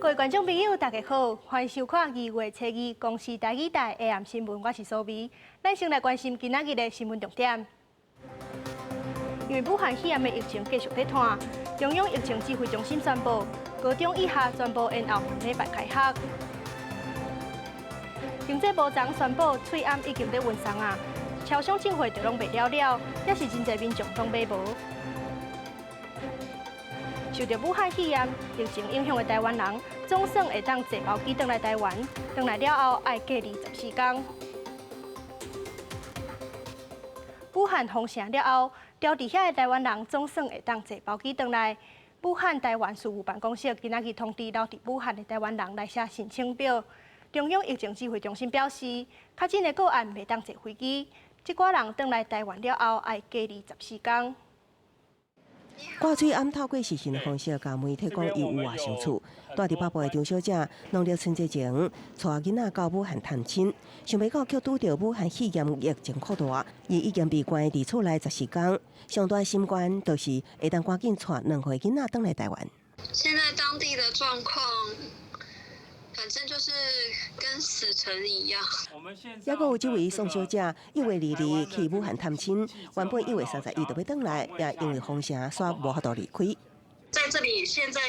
各位观众朋友，大家好，欢迎收看2月初2公视台语台 AM 新闻，我是苏美。咱先来关心今仔日的新闻重点。因为武汉肺炎的疫情继续在拖，中央疫情指挥中心宣布，高中以下全部延后礼拜开学。经济部长宣布，翠暗已经在运送啊，超商庆会就拢卖了了，也是真侪民众拢买无。受到武汉肺炎疫情影响的台湾人，总算会当坐包机回来台湾，回来了后要隔离14天。武汉封城了后，住伫遐的台湾人总算会当坐包机回来。武汉台湾事务办公室今仔日通知留伫武汉的台湾人来写申请表。中央疫情指挥中心表示，确诊的个案袂当坐飞机，即寡人回来台湾了后要隔离14天。挂嘴暗透过视讯的方式，甲媒体讲伊有外相处。住伫北部的张小姐，农历春节前带囡仔到武汉探亲，想袂到却拄到武汉肺炎疫情扩大，伊已经被关伫厝内14天。上大心愿就是会当赶紧带2岁囡仔回来台湾。现在当地的状况，反正就是跟死城一样。还佫有这位宋小姐，1月2日去武汉探亲，原本1月31就要回来，也因为封城，煞无法度离开。在这里现在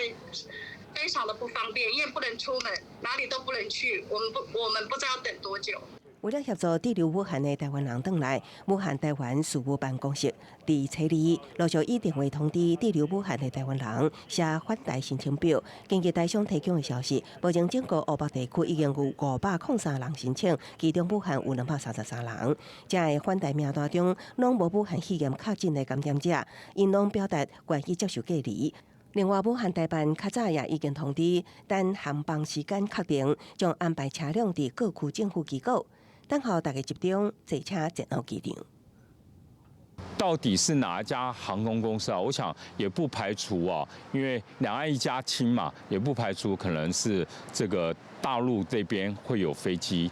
非常的不方便，因为不能出门，哪里都不能去。我们不知道等多久。为了协助滞留武汉的台湾人回来，武汉台湾事务办公室伫初2陆续以电话通知滞留武汉的台湾人写返台申请表。根据台商提供的消息，目前整个湖北地区已经有503人申请，其中武汉有233人。这个返台名单中，拢无武汉肺炎确诊的感染者，因拢表达愿意接受隔离。另外，武汉台办较早也已经通知，等航班时间确定，将安排车辆伫各区政府机构。等候大家集中坐车前往机场。到底是哪一家航空公司啊？我想也不排除啊，因为两岸一家亲嘛，也不排除可能是这个大陆这边会有飞机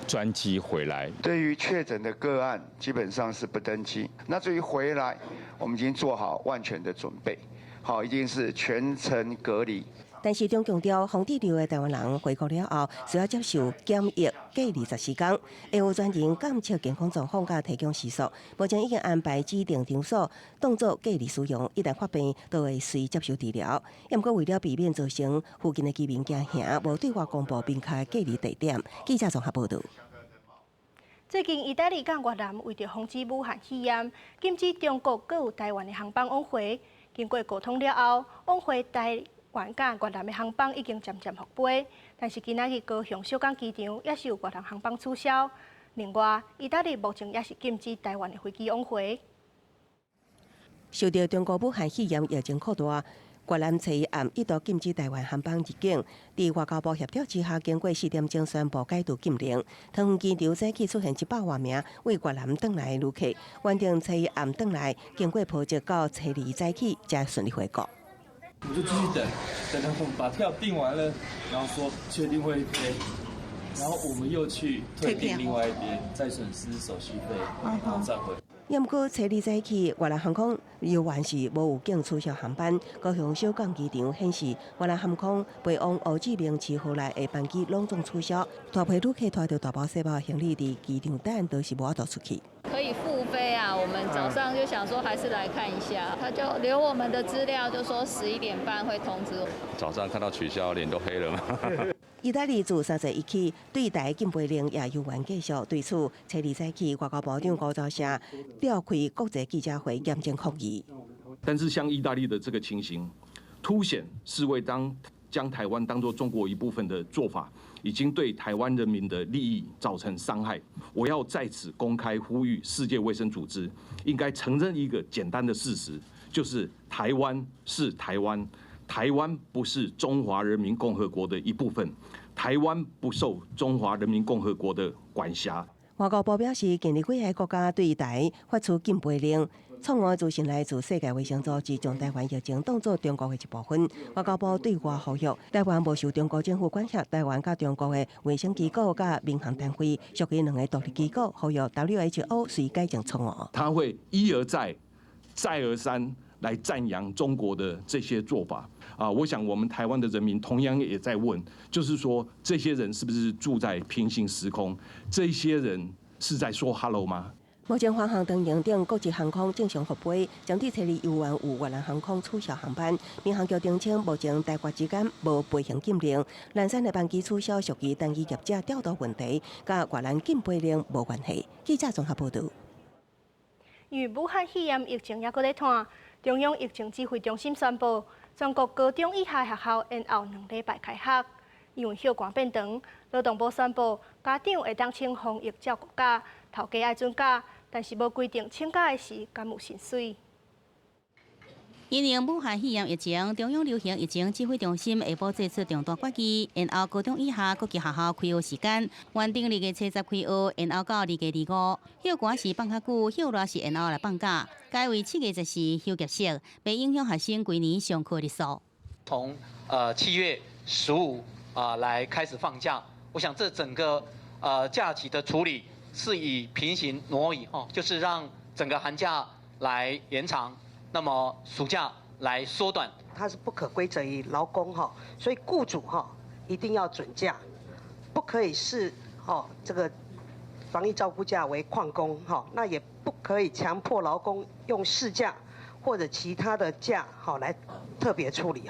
专机回来。对于确诊的个案，基本上是不登机。那至于回来，我们已经做好万全的准备，好，一定是全程隔离。但是，中强调，防滞留的台湾人回国了后，需要接受检疫隔离14天。医务专人监测健康状况，甲提供时速。目前已经安排指定场所当作隔离使用，一旦发病，都会随接受治疗。不过，为了避免造成附近的居民惊吓，无对外公布明确隔离地点。记者综合报道。最近，意大利甲越南为着防止武汉肺炎，禁止中国各有台湾的航班往回。经过沟通了后，往回台湾甲越南的航班已经渐渐复飞，但是今仔日高雄小港机场也是有越南航班取消。另外，意大利目前也是禁止台湾的飞机往回。受到中国武汉肺炎疫情扩大，越南初一暗一度禁止台湾航班入境。伫外交部协调之下，经过4点钟宣布解除禁令。桃园机场早起出现100多名为越南返来的旅客，原定初一暗返来，经过波折到初2早起才顺利回国。我们就继续等他们把票订完了，然后说确定会飞，然后我们又去退订另外一边，再损失手续费，然后再回。不过，初2早起，越南航空犹原是无有境取消航班。高雄小港机场显示，越南航空飞往胡志明市河内的班机拢总取消，大批旅客拖着大包小包行李伫机场等，都是无法度出去。可以复飞啊！我们早上就想说还是来看一下，他就留我们的资料，就说11点半会通知我。早上看到取消，脸都黑了嘛。意大利自30日起对台禁飞令也犹原继续，对此初2早起，外交部长吴钊燮召开国际记者会，严正抗议。但是像意大利的这个情形，凸显世卫将台湾当作中国一部分的做法，已经对台湾人民的利益造成伤害。我要在此公开呼吁世界卫生组织，应该承认一个简单的事实，就是台湾是台湾，台湾不是中华人民共和国的一部分，台湾不受中华人民共和国的管辖。外交部表示，近日几个国家对台发出禁飞令，创案自信来自世界卫生组织将台湾疫情当作中国的一部分。外交部对外呼吁，台湾无受中国政府管辖，台湾甲中国的卫生机构甲民航单位属于2个独立机构，呼吁 WHO 随改正创案。他会一而再、再而三来赞扬中国的这些做法我想我们台湾的人民同样也在问，就是说这些人是不是住在平行时空？这些人是在说 “hello” 吗？目前，华航等营等国际航空正常复飞，将伫初二有缘有越南航空取消航班。民航局澄清，目前台越之间无飞行禁令，南山的班机取消属于单机业者调度问题，甲越南禁飞令无关系。记者综合报道。因为武汉肺炎疫情还阁在拖，中央疫情指挥中心宣布，全国高中以下学校延后2礼拜开学。因为休寒变长，劳动部宣布，家长会当请防疫照顾假，头家爱准假，但是无规定请假的时敢有薪水。因应武汉肺炎疫情，中央流行疫情指挥中心下晡做出重大决议，延后高中以下国际学校开学时间，原定2月初10开学，延后到2月25。休寒时放较久，休热时延后来放假，改为7月10日休业式，袂影响学生规年上课日数。从7月15来开始放假，我想这整个假期的处理是以平行挪移就是让整个寒假来延长，那么暑假来缩短。它是不可归责于劳工所以雇主一定要准假，不可以视这个防疫照顾假为旷工那也不可以强迫劳工用事假或者其他的假来特别处理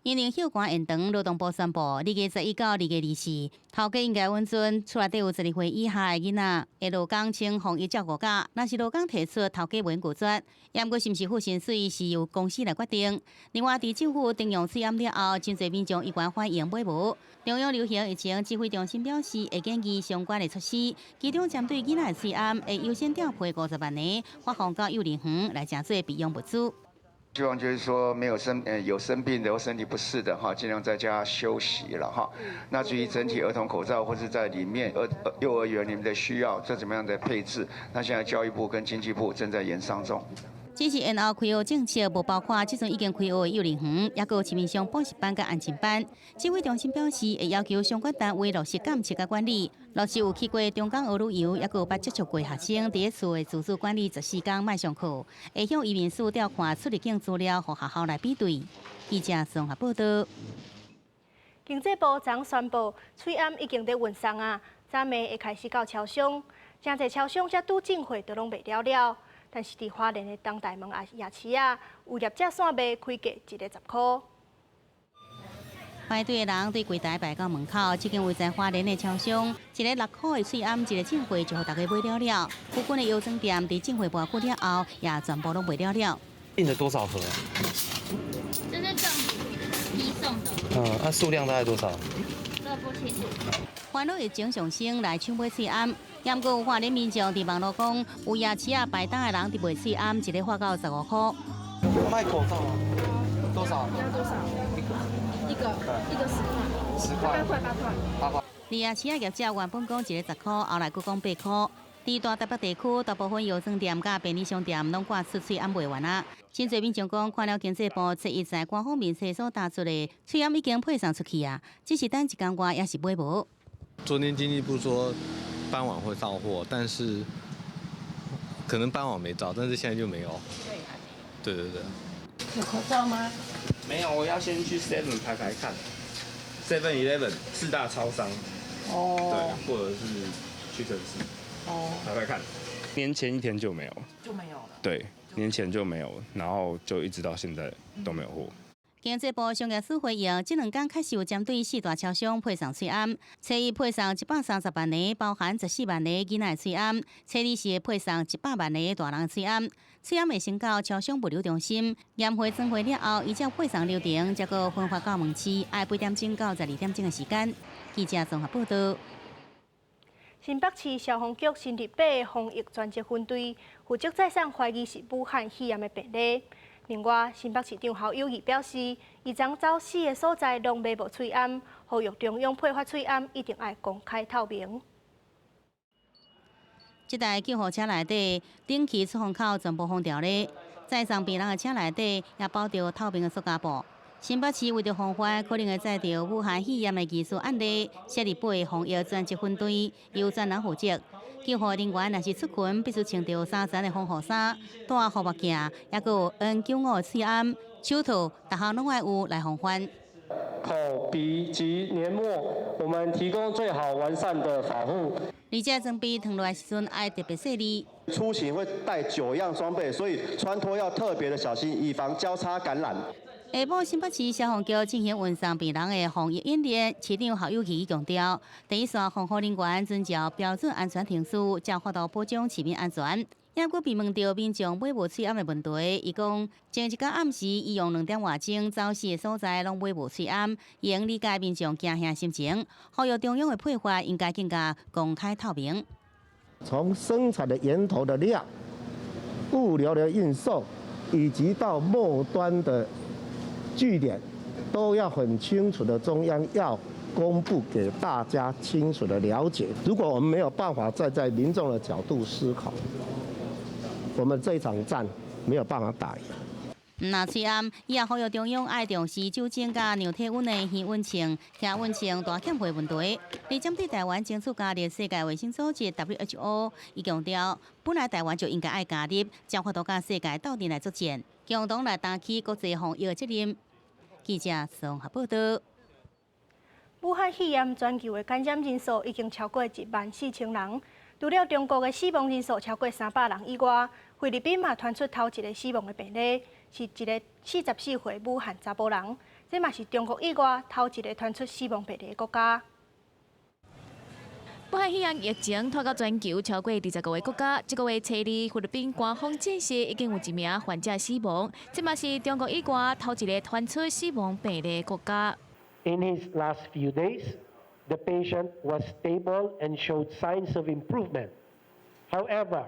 因应休寒延长，劳动部宣布2月11到2月24，头家应该温准厝内底有12岁以下的囡仔，会落工请防疫照顾假。若是落工提出头家无拒绝，也毋过是毋是付薪水是由公司来决定。另外，伫政府停用试验了后，真侪民众意愿欢迎买无。中央流行疫情指挥中心表示，会建议相关的措施，其中针对囡仔的试验，会优先调配50万个，发放到幼儿园来正做备用物资。希望就是说没有有生病的或身体不适的尽量在家休息了那至于整体儿童口罩或是在里面幼儿园里面的需要，这怎么样的配置？那现在教育部跟经济部正在研商中。只是延后开学政策无包括即阵已经开学的幼儿园，也有市面上补习班甲安亲班。指挥中心表示，会要求相关单位落实监测甲管理，落实有去过中港俄旅游，也有捌接触过学生伫咧厝的自主管理14天莫上课，会向移民署调看出入境资料，互学校来比对。记者综合报道。经济部昨宣布，翠暗已经在运送昨暝会开始到超商，真侪超商才拄进货都拢卖了了。但是，伫花莲的东大门夜市有业者线卖开价1个10块。排队的人对柜台排到门口，这间位在花莲的超商，一个6块的翠暗，一个进货就互大家买了了。附近的药妆店伫进货半久了后，也全部拢卖了了。订了多少盒？这是政府批送的。数量大概多少？这不清楚。烦恼疫情上升来抢买翠暗。也毋过有花莲民众伫网络讲，有夜市排档的人伫卖翠暗，一个发到15块。卖口罩多少？要多少？一个10块。10块。8块。夜市业者原本讲一个10块，后来佫讲8块。伫大台北地区，大部分药妆店甲便利商店拢挂出翠暗卖完啊。真侪民众讲，看了经济部初一在官方面册所打出的翠暗已经配送出去啊，只是等一天外也是买无。昨天经济部说傍晚会到货，但是可能傍晚没到，但是现在就没有。对。有口罩吗？没有，我要先去 7 排看。7-11 4大超商。对，或者是屈臣氏。排看。年前1天就没有。就没有了。对，年前就没有，然后就一直到现在都没有货。经济部商业署回应，这2天确实有针对4大超商配送翠暗，初一配送130万个，包含14万个囡仔翠暗；初二是会配送100万个大人翠暗。翠暗会先到超商物流中心，验货装货了后，依照配送流程，再个分发到门市，爱8点钟到12点钟的时间。记者综合报道。新北市消防局新立8个防疫专责分队，负责再送怀疑是武汉肺炎的病例。另外，新北市长侯友宜表示，伊昨走4个所在拢卖无翠暗，呼吁中央配发翠暗一定要公开透明。这台救护车内底顶气出风口全部封条咧，载送病人的车内底也包着透明的塑胶布。新北市为着防范可能会载到武汉肺炎的技术案例，设立8个防疫专职分队，由专人负责。救护人员若是出勤，必须穿着3层的防护衫、戴护目镜，还有 N95吹暗、手套，大项拢要有来防范。口鼻及黏膜，我们提供最好完善的防护。而且装备tran落来时阵要特别细腻。出行会带9样装备，所以穿脱要特别的小心，以防交叉感染。下晡，新北市消防局进行运送病人的防疫演练，市长侯友宜强调，第一线防护人员遵照标准安全程序，才发到保障市民安全。也佫被问到民众买无喙暗的问题，伊讲前一天暗时，伊用2点外钟走四个所在拢买无喙暗，用理解民众惊吓心情，呼吁中央的配发应该更加公开透明。从生产的源头的量、物流的运送，以及到末端的据点，都要很清楚的，中央要公布给大家清楚的了解。如果我们没有办法站在民众的角度思考，我们这一场战没有办法打赢。那虽然伊也呼吁中央爱重视酒精加牛体温的耳温情、听温情大欠费问题。而针对台湾争取加入世界卫生组织 WHO， 伊强调，本来台湾就应该爱加入，将发到甲世界斗阵来作战，共同来担起国际防疫的责任。记者综合报道。武汉肺炎全球的感染人数已经超过14000人。除了中国的死亡人数超过300人以外，菲律宾嘛传出头一个死亡的病例，是一个44岁武汉查甫人，这嘛是中国以外头一个传出死亡病例的国家。武汉肺炎疫情拖到全球超过20个国家，这个月初2，菲律宾官方证实已经有1名患者死亡，这嘛是中国以外头一个传出死亡病例的国家。In his last few days, the patient was stable and showed signs of improvement. However,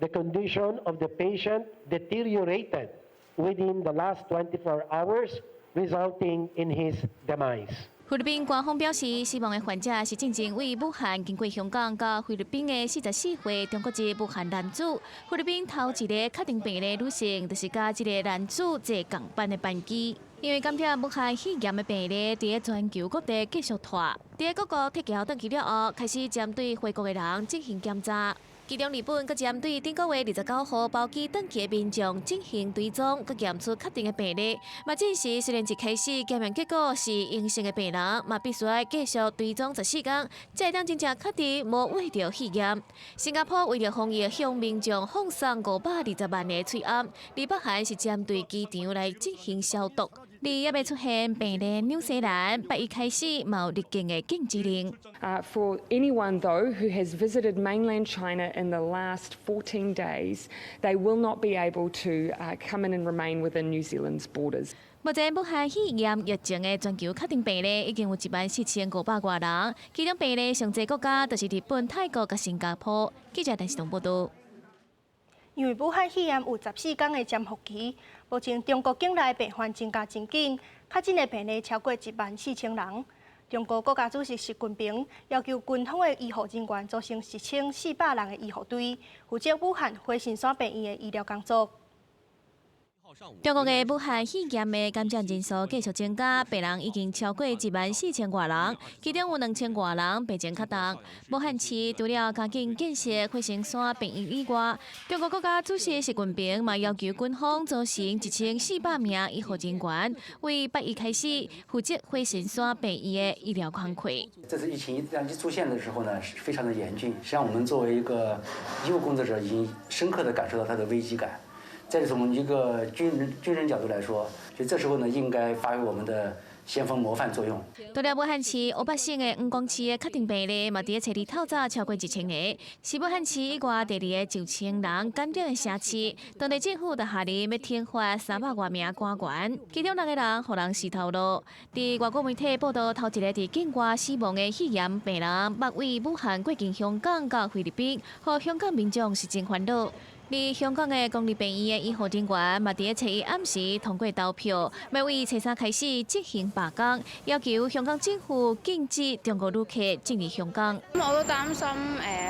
the condition of the patient deteriorated within the last 24 hours, resulting in his demise. 菲律宾官方表示，死亡的患者是正正为武汉经过香港甲菲律宾的44岁中国籍武汉男子。菲律宾头一个确定病例女性，就是甲这个男子坐共班的班机。因为感染武汉肺炎的病例伫全球各地继续扩，伫各国撤侨登记了后，开始针对回国的人进行检查。其中日本阁针对顶个月29号包机登记的民众进行追踪，阁验出确定的病例。嘛，证实虽然一开始检验结果是阴性的病人，嘛必须要继续追踪14天，才会当真正确定无患着肺炎。新加坡为了防疫，向民众放送520万个喙暗，而北韩是针对机场来进行消毒。而也未出现病例，纽西兰8月开始冇入境嘅禁止令。For anyone though who has visited mainland China in the last 14 days, they will not be able to come in and remain within New Zealand's borders. 目前武汉肺炎疫情嘅全球确定病例已经有14500多人，其中病例上侪国家就是日本、泰国甲新加坡。记者陈世彤报道。因为武汉肺炎有14天的潜伏期，目前中国境内病患增加真紧，确诊的病例超过14000人。中国国家主席习近平要求军方的医护人员组成1400人的医护队，负责武汉火神山病院的医疗工作。中国的武汉肺炎的感染人数继续增加，病人已经超过14000多人，其中有2000多人病情较重。武汉市除了加紧建设火神山病院以外，中国国家主席习近平嘛要求军方组成1400名医护人员，为8月开始负责火神山病院的医疗康馈。这次疫情一出现的时候呢，是非常的严峻。实际上，我们作为一个医务工作者，已经深刻的感受到它的危机感。再从一个军人角度来说，就这时候呢，应该发挥我们的先锋模范作用。除了武汉市5百省的5公市的确定病例，嘛伫初2透早超过1000个，是武汉市以外第2个9000人感染的城市。当地政府就下令要停发300多名官员，其中6个人互人死头路。伫外国媒体报道，头一个伫境外死亡的肺炎病人，目为武汉过境香港甲菲律宾，互香港民众是真烦恼。而香港的公立病院的医护人员嘛，伫初1暗时通过投票，要为初3开始进行罢工，要求香港政府禁止中国旅客进入香港。我都擔心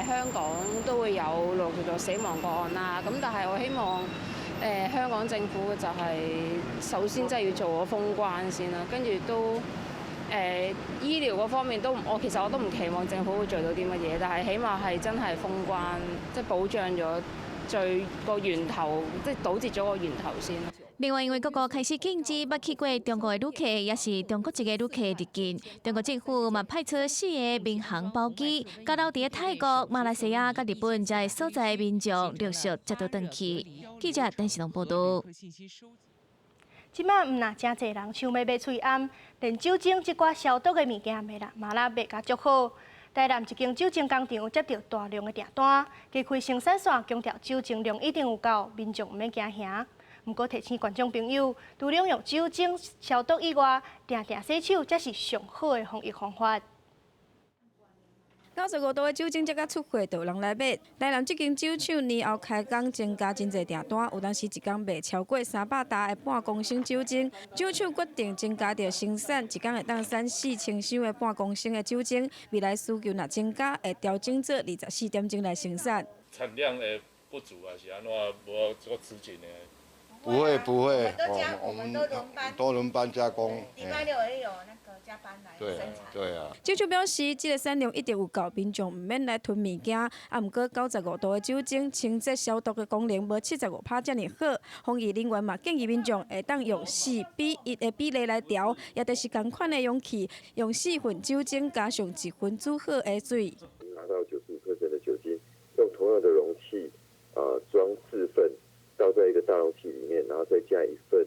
香港都會有陸續死亡個案啦。咁但係我希望香港政府就係首先真係要做個封關先啦，跟住都醫療嗰方面都其實我都唔期望政府會做到啲乜嘢，但係起碼係真係封關，即係保障咗最個源頭，即係堵截咗個源頭先。另外，因為各國開始禁止捌去過中國的旅客，也是中國籍的旅客入境，中國政府嘛派出4個民航包機，加到喺泰國、馬來西亞、甲日本這些所在民眾陸續接到登去。記者鄧時龍報道。即馬唔那真濟人想要買喙罨，連酒精即寡消毒的物件嘛啦賣甲足好。台南一間酒精工廠接到大量的訂單，加開生產線，強調酒精量一定有夠，民眾唔免驚嚇。不過提醒觀眾朋友，除了用酒精消毒以外，定定洗手才是上好的防疫方法。 95度的酒精才甲出货，就有人来买。台南这间酒厂年后开工增加真侪订单，有当时一天卖超过300打的半公升酒精。酒厂决定增加着生产，一天会当产4千箱的半公升的酒精。未来需求若增加，会调整做24点钟来生产。产量的不足啊，是安怎无做吃紧的？ 不会，我们都轮班加工。礼拜六也有那个加班来生产。对啊。酒厂表示，这个产量一定有够，民众唔免来囤物件。啊，不过95度的酒精清洁消毒的功能无75%这么好。防疫人员嘛建议民众会当用4:1的比例来调，也就是同款的容器，用4份酒精加上1份煮好的水。拿到95%的酒精，用同样的容器装4份。 倒在一个大容器里面，然后再加1份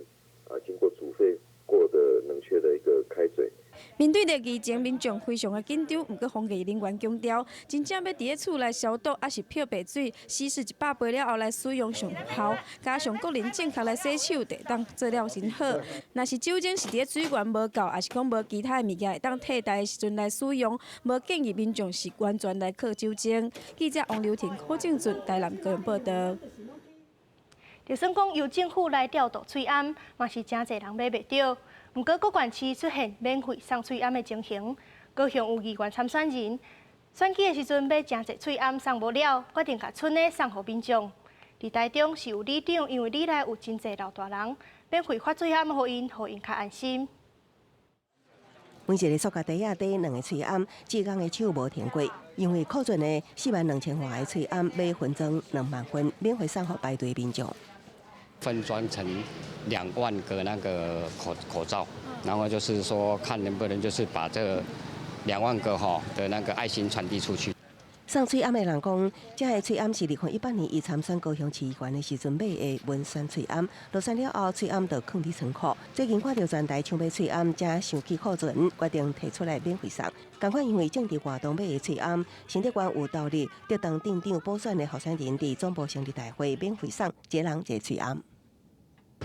经过煮沸过的冷却的一个开水。面对着疫情，民众非常的紧张，不过防疫人员强调，真正要伫咧厝内消毒，还是漂白水稀释100杯了后来使用上好，加上个人正确来洗手，就当做了真好。若是酒精是伫咧水源无够，还是讲无其他的物件会当替代的时阵来使用，无建议民众是完全来靠酒精。记者王刘婷、柯正俊台南个人报道。 就算讲由政府来调度喙罨，嘛是真侪人买袂到。不过，各县市出现免费送喙罨的情形，高雄有议员参选人选举的时阵买真侪喙罨送无了，决定甲村的送互民众。伫台中是有里长，因为里内有真侪老大人，免费发喙罨互因较安心。 每一个塑胶袋仔底2个喙罨，志工的手无停过，因为库存的42000外的喙罨要分装2万份，免费送互排队民众。 分装成2万个那个口罩，然后就是说看能不能就是把这2万个的那个爱心传递出去。送喙罨的人讲，这个喙罨是2018年伊参选高雄市议员的时阵买的文宣喙罨，落选了后，喙罨就放伫仓库。最近看到全台抢买喙罨，才想起库存，决定提出来免费送。同款因为政治活动买的喙罨，新德县有道理，得当镇长补选的候选人伫总部成立大会免费送，一人一个喙罨。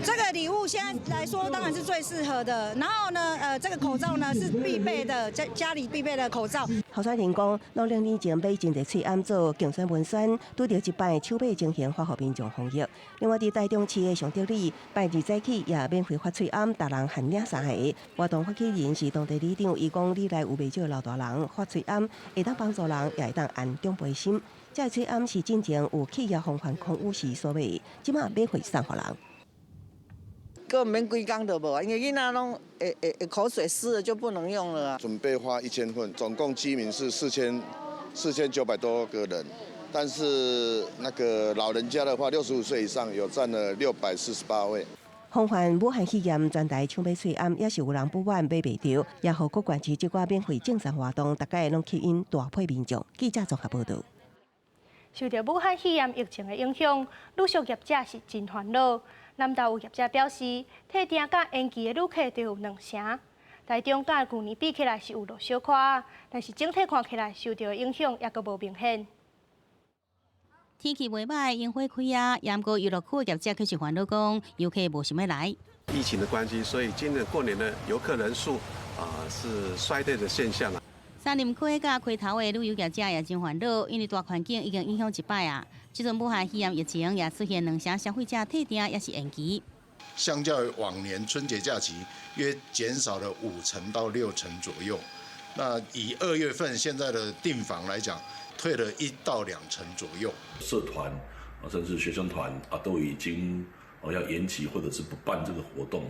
这个礼物现在来说当然是最适合的，然后呢，这个口罩呢是必备的，家里必备的口罩。候选人讲，2年前买真侪喙罨做竞选文宣，拄到一摆手买情形，发予民众防疫。另外，伫台中市的上德里，拜日早起也免费发喙罨，逐人限领3个。活动发起人是当地里长，伊讲里内有袂少老大人发喙罨，会当帮助人，也会当安长辈心。这个喙罨是进前有企业防范空污时所买的，即马免费送予人。 根本免几工就无啊，因为囡仔拢口水湿了就不能用了啊。准备发1000份，总共居民是4900多个人，但是那个老人家的话，65岁以上有占了648位。防范武汉肺炎全台抢买喙罨，也是有人不满买袂到，也互各县市即寡免费正常活动，大概拢吸引大批民众。记者综合报道。受到武汉肺炎疫情的影响，旅宿业者是真烦恼。 南投有业者表示，退订甲延期的旅客都有2成。台中甲去年比起来是有落小可，但是整体看起来受到的影响也阁无明显。天气袂歹，烟火开啊，不过娱乐区的业者却是烦恼讲，游客无想要来。疫情的关系，所以今年过年的游客人数是衰退的现象啊。 三林区甲开头的旅游业者也真烦恼，因为大环境已经影响一摆啊。即阵武汉肺炎疫情也出现2成消费者退订也是延期。相较于往年春节假期，约减少了5成到6成左右。那以2月份现在的订房来讲，退了1到2成左右。社团甚至学生团都已经要延期或者是不办这个活动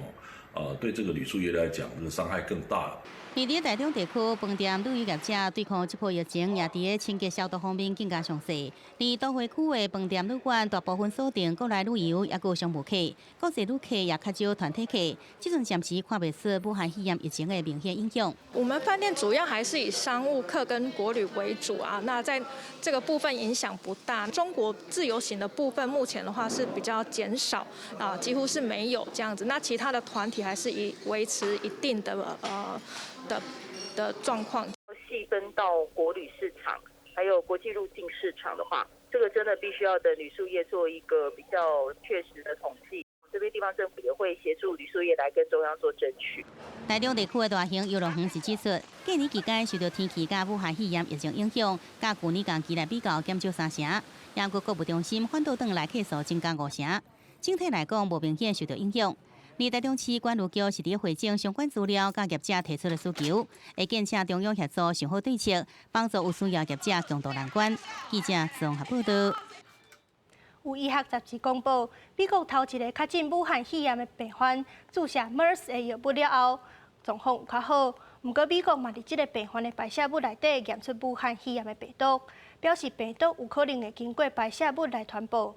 对这个旅宿业来讲，这个伤害更大了。而伫台中地区，饭店旅游业者对抗这波疫情，也伫个清洁消毒方面更加详细。而都会区的饭店旅馆大部分锁定国内旅游，也有商务客，国际旅客也较少团体客。这阵暂时看袂出武汉肺炎疫情的明显影响。我们饭店主要还是以商务客跟国旅为主啊，那在这个部分影响不大。中国自由行的部分，目前的话是比较减少几乎是没有这样子。那其他的团体还是维持一定的状况。细分到国旅市场，还有国际入境市场的话，这个真的必须要等旅宿业做一个比较确实的统计。这边地方政府也会协助旅宿业来跟中央做争取。台中地区的大型游乐园是指出，过年期间受到天气甲武汉肺炎疫情影响，甲去年同期来比较减少3成，也国务中心反倒转来客数增加5成，整体来讲无明显受到影响。而台中市管理局是伫回应相关资料，甲业者提出的需求，会建请中央协助想好对策，帮助有需要业者共度难关。记者综合报道。有医学杂志公布，美国头一个确诊武汉肺炎的病患注射 MERS 的药物了后，状况有较好。不过，美国嘛伫这个病患的排泄物内底验出武汉肺炎的病毒，表示病毒有可能会经过排泄物来传播。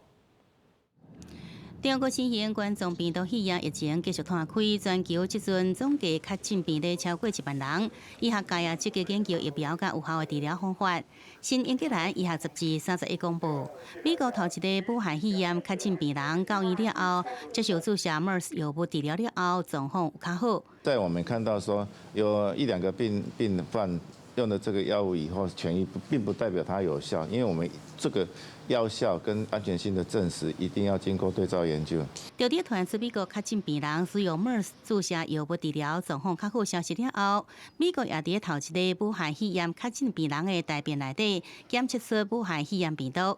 中国新型冠状病毒肺炎疫情继续摊开，全球即阵总计确诊病例超过1万人。医学界也积极研究疫苗甲有效的治疗方法。新英格兰医学杂志31公布，美国头一个武汉肺炎确诊病人到院了后，接受注射 MERS 药物治疗了后，状况有较好。在我们看到说有1、2个病患用了这个药物以后痊愈，并不代表它有效，因为我们这个药效跟安全性的证实一定要经过对照研究。就伫传出美国确诊病人使用 MERS 注射药物治疗状况较好消息了后，美国也伫头一个武汉肺炎确诊病人的大便内底检测出武汉肺炎病毒。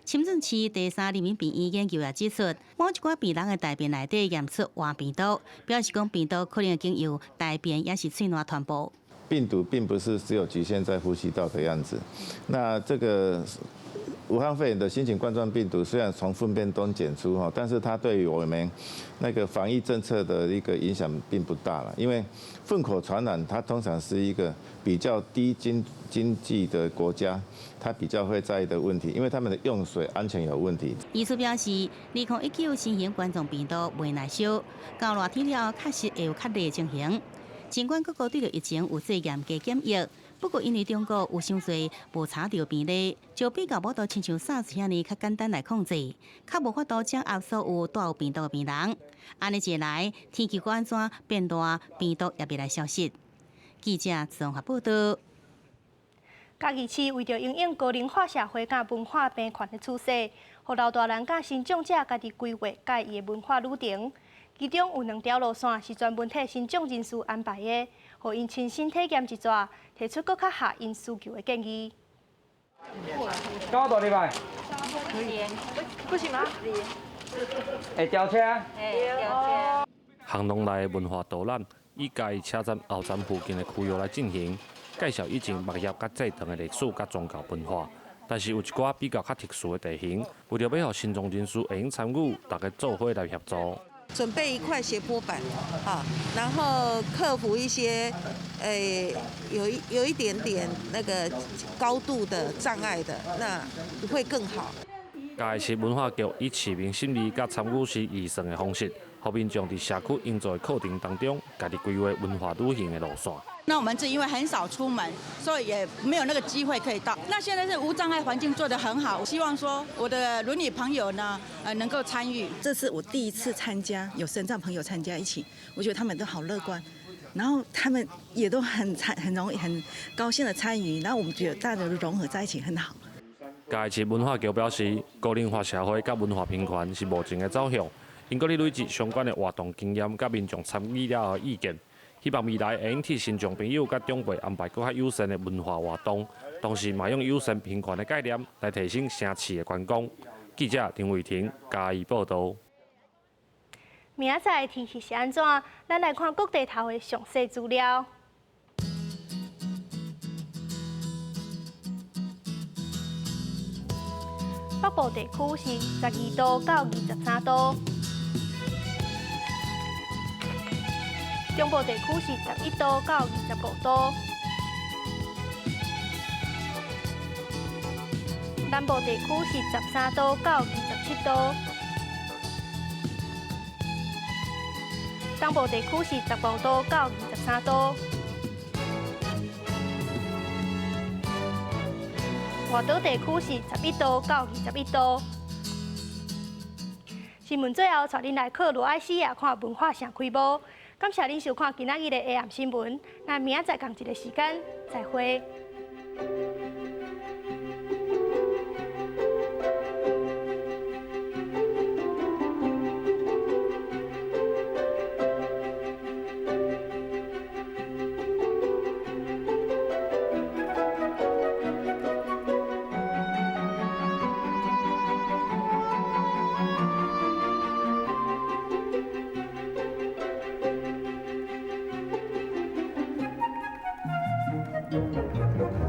深圳市第3人民病院研究也指出，某一寡病人的大便内底验出活病毒，表示讲病毒可能经由大便也是喙烂传播。病毒并不是只有局限在呼吸道的样子，那这个武汉肺炎的新型冠状病毒虽然从粪便中检出但是它对于我们那个防疫政策的一个影响并不大了，因为粪口传染它通常是一个比较低经济的国家，它比较会在意的问题，因为他们的用水安全有问题。医师表示，2019新型冠状病毒未耐烧，到热天了确实会有较热的情形。尽管各国对着疫情有做严格检疫，不过因为中国有伤侪无查到病例，就比较无度亲像 SARS 遐尼较简单来控制，较无法度掌握所有带有病毒的病人。安尼一来，天气安怎变热，病毒也别来消失。记者综合报道。嘉义市为着因应高龄化社会甲文化平权的趋势，互老大人甲新长者家己规划家己的文化旅程。其中有2条路线是专门替新长人士安排的，互因亲身体验一撮，提出更较合因需求的建议。高度礼拜。不行吗？会调车？巷弄内文化导览以嘉义车站后站附近的区域来进行，介绍以前牧业甲祭祀的历史甲宗教文化。但是有一寡比较较特殊的地形，为了要让新庄人士会用参与，大家做伙来协助。准备一块斜坡板，然后克服一些，有一点点那个高度的障碍的，那会更好。嘉义市文化局以市民心理甲参与式预算的方式，互民众伫社区营造的课程当中，家己规划文化旅行的路线。那我们是因为很少出门，所以也没有那个机会可以到。那现在是无障碍环境做得很好，希望说我的轮椅朋友呢，能够参与。这是我第一次参加，有身障朋友参加一起，我觉得他们都好乐观，然后他们也都很容易、很高兴的参与，然后我们觉得大家都融合在一起很好。嘉义市文化局表示，高龄化社会甲文化平权是目前的走向，因搁咧累积相关的活动经验甲民众参与了后意见。希望未来会用替新庄朋友甲长辈安排更较友善的文化活动，同时嘛用友善平权的概念来提升城市的观光。记者陈伟霆嘉义报道。明仔载天气是安怎？咱来看各地头的详细资料。北部地区是12度到23度。中部地区是11度到25度，南部地区是13度到27度，东部地区是15度到23度。外岛地区是11度到21度。新闻最后，带恁来克罗埃西亚看文化城开幕。感谢恁收看今仔日的 AM 新闻，那明仔载同一个时间再会。Thank you.